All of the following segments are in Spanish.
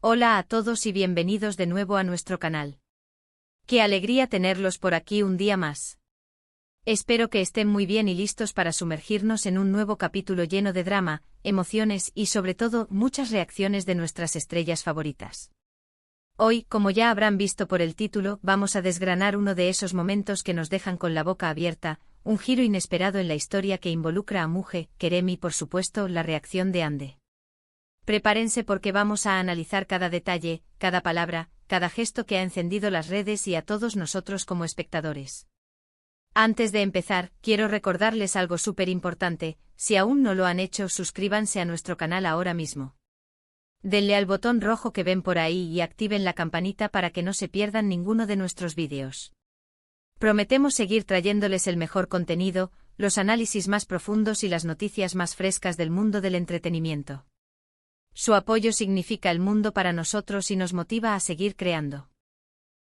Hola a todos y bienvenidos de nuevo a nuestro canal. Qué alegría tenerlos por aquí un día más. Espero que estén muy bien y listos para sumergirnos en un nuevo capítulo lleno de drama, emociones y sobre todo muchas reacciones de nuestras estrellas favoritas. Hoy, como ya habrán visto por el título, vamos a desgranar uno de esos momentos que nos dejan con la boca abierta, un giro inesperado en la historia que involucra a Muge, Kerem y por supuesto la reacción de Hande. Prepárense porque vamos a analizar cada detalle, cada palabra, cada gesto que ha encendido las redes y a todos nosotros como espectadores. Antes de empezar, quiero recordarles algo súper importante: si aún no lo han hecho, suscríbanse a nuestro canal ahora mismo. Denle al botón rojo que ven por ahí y activen la campanita para que no se pierdan ninguno de nuestros vídeos. Prometemos seguir trayéndoles el mejor contenido, los análisis más profundos y las noticias más frescas del mundo del entretenimiento. Su apoyo significa el mundo para nosotros y nos motiva a seguir creando.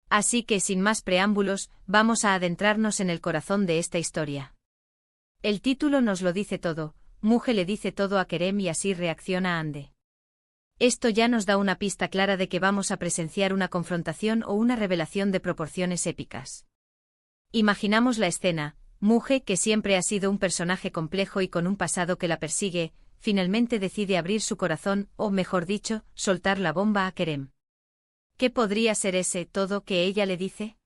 Así que sin más preámbulos, vamos a adentrarnos en el corazón de esta historia. El título nos lo dice todo: Muge le dice todo a Kerem y así reacciona Hande. Esto ya nos da una pista clara de que vamos a presenciar una confrontación o una revelación de proporciones épicas. Imaginamos la escena: Muge, que siempre ha sido un personaje complejo y con un pasado que la persigue, finalmente decide abrir su corazón, o mejor dicho, soltar la bomba a Kerem. ¿Qué podría ser ese todo que ella le dice?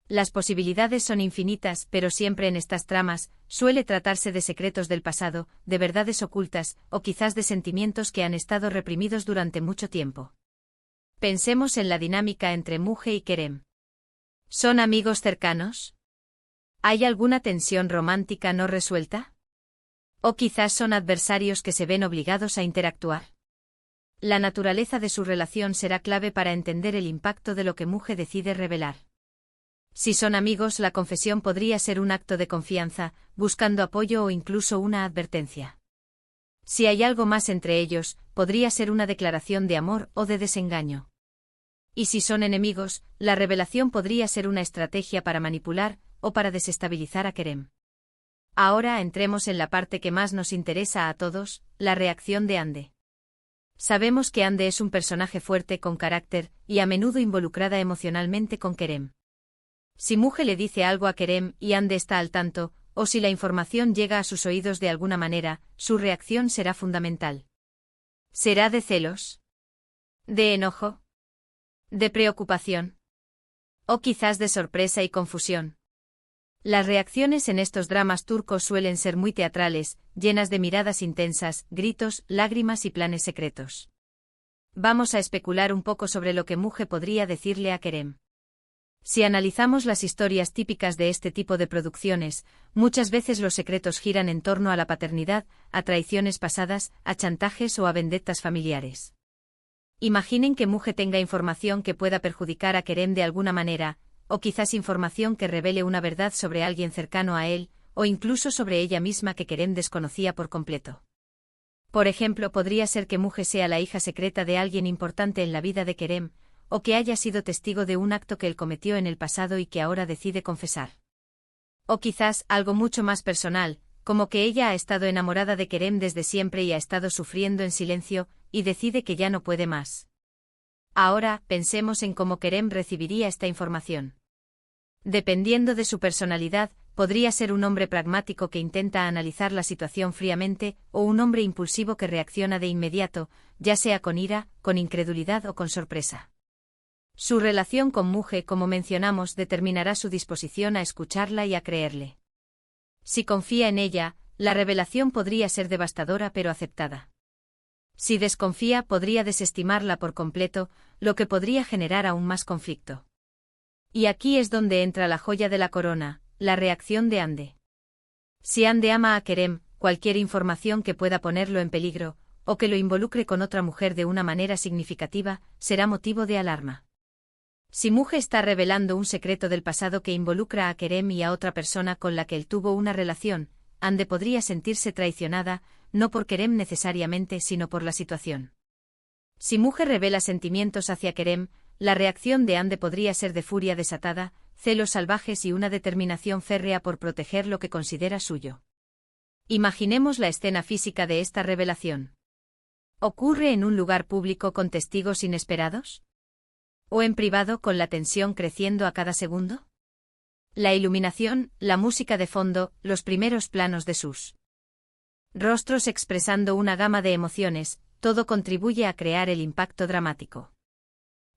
Las posibilidades son infinitas, pero siempre en estas tramas suele tratarse de secretos del pasado, de verdades ocultas, o quizás de sentimientos que han estado reprimidos durante mucho tiempo. Pensemos en la dinámica entre Muge y Kerem. ¿Son amigos cercanos? ¿Hay alguna tensión romántica no resuelta? ¿O quizás son adversarios que se ven obligados a interactuar? La naturaleza de su relación será clave para entender el impacto de lo que Muge decide revelar. Si son amigos, la confesión podría ser un acto de confianza, buscando apoyo o incluso una advertencia. Si hay algo más entre ellos, podría ser una declaración de amor o de desengaño. Y si son enemigos, la revelación podría ser una estrategia para manipular o para desestabilizar a Kerem. Ahora entremos en la parte que más nos interesa a todos: la reacción de Hande. Sabemos que Hande es un personaje fuerte con carácter y a menudo involucrada emocionalmente con Kerem. Si Muge le dice algo a Kerem y Hande está al tanto, o si la información llega a sus oídos de alguna manera, su reacción será fundamental. ¿Será de celos? ¿De enojo? ¿De preocupación? ¿O quizás de sorpresa y confusión? Las reacciones en estos dramas turcos suelen ser muy teatrales, llenas de miradas intensas, gritos, lágrimas y planes secretos. Vamos a especular un poco sobre lo que Muge podría decirle a Kerem. Si analizamos las historias típicas de este tipo de producciones, muchas veces los secretos giran en torno a la paternidad, a traiciones pasadas, a chantajes o a vendettas familiares. Imaginen que Muge tenga información que pueda perjudicar a Kerem de alguna manera, o quizás información que revele una verdad sobre alguien cercano a él, o incluso sobre ella misma que Kerem desconocía por completo. Por ejemplo, podría ser que Muge sea la hija secreta de alguien importante en la vida de Kerem, o que haya sido testigo de un acto que él cometió en el pasado y que ahora decide confesar. O quizás algo mucho más personal, como que ella ha estado enamorada de Kerem desde siempre y ha estado sufriendo en silencio, y decide que ya no puede más. Ahora, pensemos en cómo Kerem recibiría esta información. Dependiendo de su personalidad, podría ser un hombre pragmático que intenta analizar la situación fríamente, o un hombre impulsivo que reacciona de inmediato, ya sea con ira, con incredulidad o con sorpresa. Su relación con Muge, como mencionamos, determinará su disposición a escucharla y a creerle. Si confía en ella, la revelación podría ser devastadora pero aceptada. Si desconfía, podría desestimarla por completo, lo que podría generar aún más conflicto. Y aquí es donde entra la joya de la corona: la reacción de Hande. Si Hande ama a Kerem, cualquier información que pueda ponerlo en peligro, o que lo involucre con otra mujer de una manera significativa, será motivo de alarma. Si Muge está revelando un secreto del pasado que involucra a Kerem y a otra persona con la que él tuvo una relación, Hande podría sentirse traicionada, no por Kerem necesariamente, sino por la situación. Si Muge revela sentimientos hacia Kerem, la reacción de Hande podría ser de furia desatada, celos salvajes y una determinación férrea por proteger lo que considera suyo. Imaginemos la escena física de esta revelación. ¿Ocurre en un lugar público con testigos inesperados? ¿O en privado con la tensión creciendo a cada segundo? La iluminación, la música de fondo, los primeros planos de sus rostros expresando una gama de emociones, todo contribuye a crear el impacto dramático.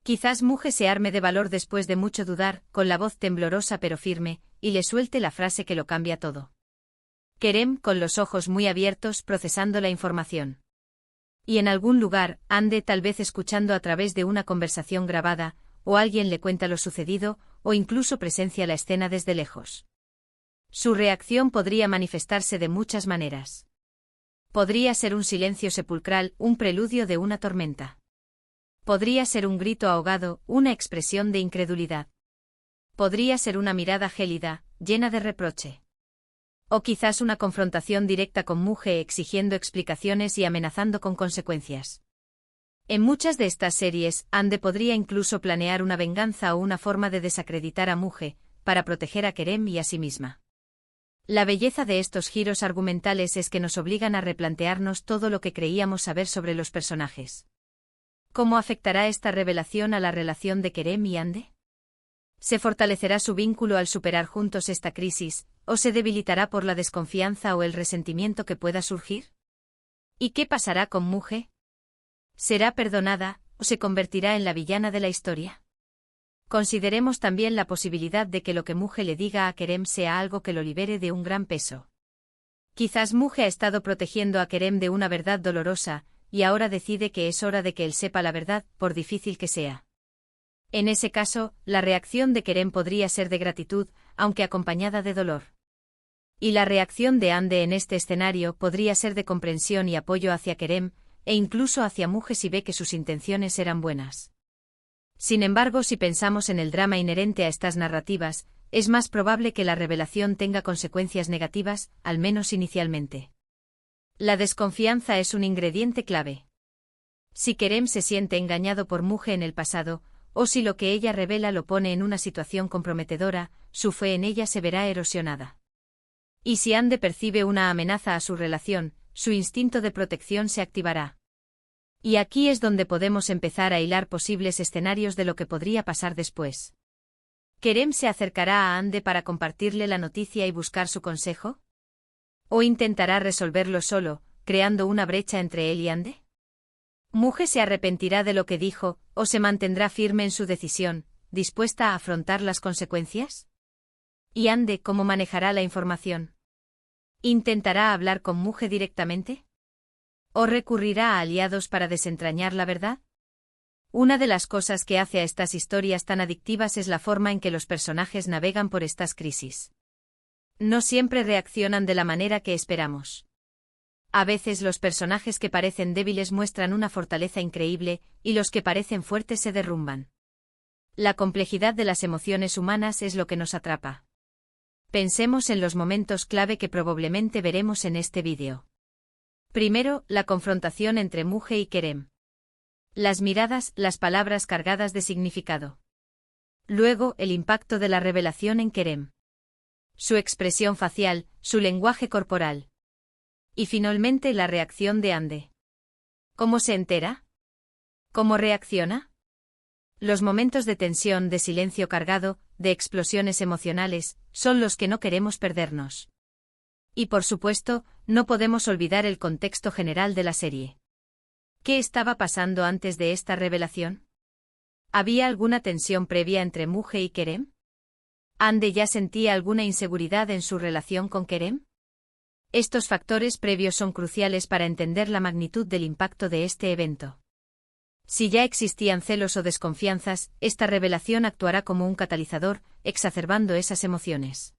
Quizás Muge se arme de valor después de mucho dudar, con la voz temblorosa pero firme, y le suelte la frase que lo cambia todo. Kerem, con los ojos muy abiertos, procesando la información. Y en algún lugar, Ande tal vez escuchando a través de una conversación grabada, o alguien le cuenta lo sucedido, o incluso presencia la escena desde lejos. Su reacción podría manifestarse de muchas maneras. Podría ser un silencio sepulcral, un preludio de una tormenta. Podría ser un grito ahogado, una expresión de incredulidad. Podría ser una mirada gélida, llena de reproche. O quizás una confrontación directa con Muge exigiendo explicaciones y amenazando con consecuencias. En muchas de estas series, Ande podría incluso planear una venganza o una forma de desacreditar a Muge, para proteger a Kerem y a sí misma. La belleza de estos giros argumentales es que nos obligan a replantearnos todo lo que creíamos saber sobre los personajes. ¿Cómo afectará esta revelación a la relación de Kerem y Ande? ¿Se fortalecerá su vínculo al superar juntos esta crisis, o se debilitará por la desconfianza o el resentimiento que pueda surgir? ¿Y qué pasará con Muge? ¿Será perdonada, o se convertirá en la villana de la historia? Consideremos también la posibilidad de que lo que Muge le diga a Kerem sea algo que lo libere de un gran peso. Quizás Muge ha estado protegiendo a Kerem de una verdad dolorosa, y ahora decide que es hora de que él sepa la verdad, por difícil que sea. En ese caso, la reacción de Kerem podría ser de gratitud, aunque acompañada de dolor. Y la reacción de Ande en este escenario podría ser de comprensión y apoyo hacia Kerem, e incluso hacia Muge si ve que sus intenciones eran buenas. Sin embargo, si pensamos en el drama inherente a estas narrativas, es más probable que la revelación tenga consecuencias negativas, al menos inicialmente. La desconfianza es un ingrediente clave. Si Kerem se siente engañado por Muge en el pasado, o si lo que ella revela lo pone en una situación comprometedora, su fe en ella se verá erosionada. Y si Ande percibe una amenaza a su relación, su instinto de protección se activará. Y aquí es donde podemos empezar a hilar posibles escenarios de lo que podría pasar después. ¿Kerem se acercará a Ande para compartirle la noticia y buscar su consejo? ¿O intentará resolverlo solo, creando una brecha entre él y Ande? ¿Muge se arrepentirá de lo que dijo, o se mantendrá firme en su decisión, dispuesta a afrontar las consecuencias? ¿Y Ande cómo manejará la información? ¿Intentará hablar con Muge directamente? ¿O recurrirá a aliados para desentrañar la verdad? Una de las cosas que hace a estas historias tan adictivas es la forma en que los personajes navegan por estas crisis. No siempre reaccionan de la manera que esperamos. A veces los personajes que parecen débiles muestran una fortaleza increíble, y los que parecen fuertes se derrumban. La complejidad de las emociones humanas es lo que nos atrapa. Pensemos en los momentos clave que probablemente veremos en este vídeo. Primero, la confrontación entre Muge y Kerem. Las miradas, las palabras cargadas de significado. Luego, el impacto de la revelación en Kerem. Su expresión facial, su lenguaje corporal. Y finalmente la reacción de Ande. ¿Cómo se entera? ¿Cómo reacciona? Los momentos de tensión, de silencio cargado, de explosiones emocionales, son los que no queremos perdernos. Y por supuesto, no podemos olvidar el contexto general de la serie. ¿Qué estaba pasando antes de esta revelación? ¿Había alguna tensión previa entre Muge y Kerem? ¿Ande ya sentía alguna inseguridad en su relación con Kerem? Estos factores previos son cruciales para entender la magnitud del impacto de este evento. Si ya existían celos o desconfianzas, esta revelación actuará como un catalizador, exacerbando esas emociones.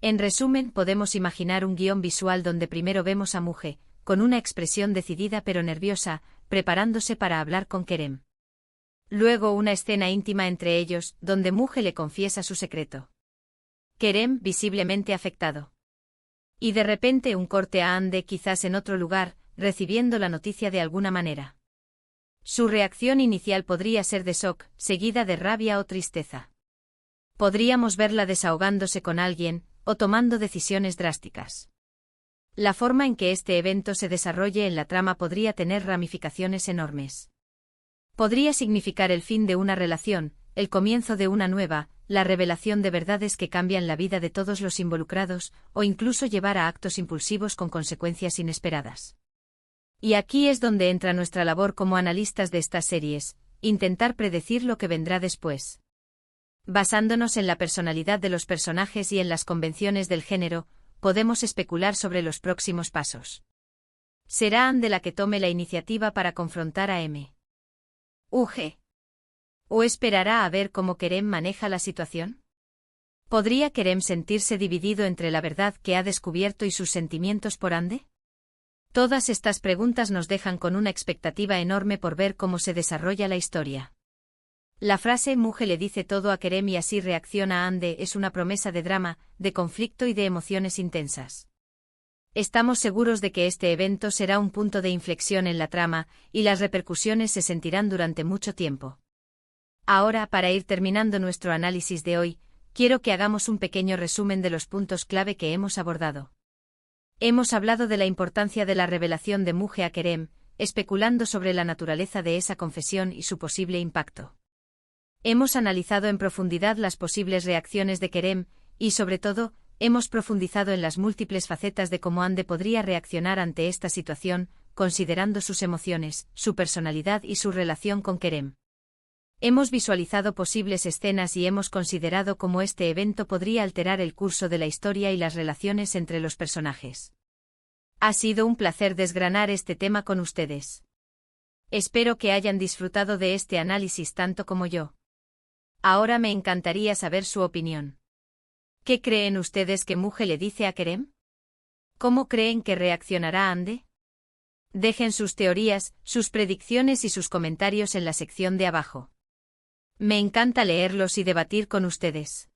En resumen, podemos imaginar un guión visual donde primero vemos a Muge, con una expresión decidida pero nerviosa, preparándose para hablar con Kerem. Luego una escena íntima entre ellos, donde Muge le confiesa su secreto. Kerem, visiblemente afectado. Y de repente un corte a Ande quizás en otro lugar, recibiendo la noticia de alguna manera. Su reacción inicial podría ser de shock, seguida de rabia o tristeza. Podríamos verla desahogándose con alguien, o tomando decisiones drásticas. La forma en que este evento se desarrolle en la trama podría tener ramificaciones enormes. Podría significar el fin de una relación, el comienzo de una nueva, la revelación de verdades que cambian la vida de todos los involucrados, o incluso llevar a actos impulsivos con consecuencias inesperadas. Y aquí es donde entra nuestra labor como analistas de estas series, intentar predecir lo que vendrá después. Basándonos en la personalidad de los personajes y en las convenciones del género, podemos especular sobre los próximos pasos. ¿Será Anne la que tome la iniciativa para confrontar a M. UG? ¿O esperará a ver cómo Kerem maneja la situación? ¿Podría Kerem sentirse dividido entre la verdad que ha descubierto y sus sentimientos por Anne? Todas estas preguntas nos dejan con una expectativa enorme por ver cómo se desarrolla la historia. La frase Muge le dice todo a Kerem y así reacciona Ande es una promesa de drama, de conflicto y de emociones intensas. Estamos seguros de que este evento será un punto de inflexión en la trama, y las repercusiones se sentirán durante mucho tiempo. Ahora, para ir terminando nuestro análisis de hoy, quiero que hagamos un pequeño resumen de los puntos clave que hemos abordado. Hemos hablado de la importancia de la revelación de Muge a Kerem, especulando sobre la naturaleza de esa confesión y su posible impacto. Hemos analizado en profundidad las posibles reacciones de Kerem, y sobre todo, hemos profundizado en las múltiples facetas de cómo Ande podría reaccionar ante esta situación, considerando sus emociones, su personalidad y su relación con Kerem. Hemos visualizado posibles escenas y hemos considerado cómo este evento podría alterar el curso de la historia y las relaciones entre los personajes. Ha sido un placer desgranar este tema con ustedes. Espero que hayan disfrutado de este análisis tanto como yo. Ahora me encantaría saber su opinión. ¿Qué creen ustedes que Muge le dice a Kerem? ¿Cómo creen que reaccionará Ande? Dejen sus teorías, sus predicciones y sus comentarios en la sección de abajo. Me encanta leerlos y debatir con ustedes.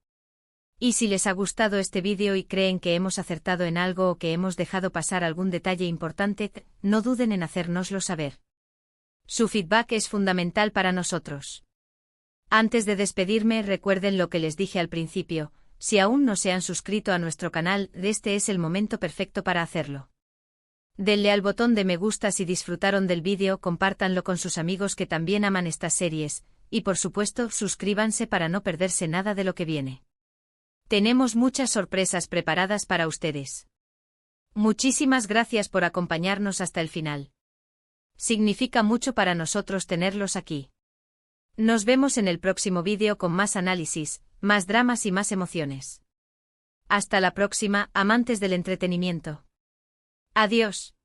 Y si les ha gustado este vídeo y creen que hemos acertado en algo o que hemos dejado pasar algún detalle importante, no duden en hacérnoslo saber. Su feedback es fundamental para nosotros. Antes de despedirme, recuerden lo que les dije al principio, si aún no se han suscrito a nuestro canal, este es el momento perfecto para hacerlo. Denle al botón de me gusta si disfrutaron del vídeo, compártanlo con sus amigos que también aman estas series, y por supuesto, suscríbanse para no perderse nada de lo que viene. Tenemos muchas sorpresas preparadas para ustedes. Muchísimas gracias por acompañarnos hasta el final. Significa mucho para nosotros tenerlos aquí. Nos vemos en el próximo vídeo con más análisis, más dramas y más emociones. Hasta la próxima, amantes del entretenimiento. Adiós.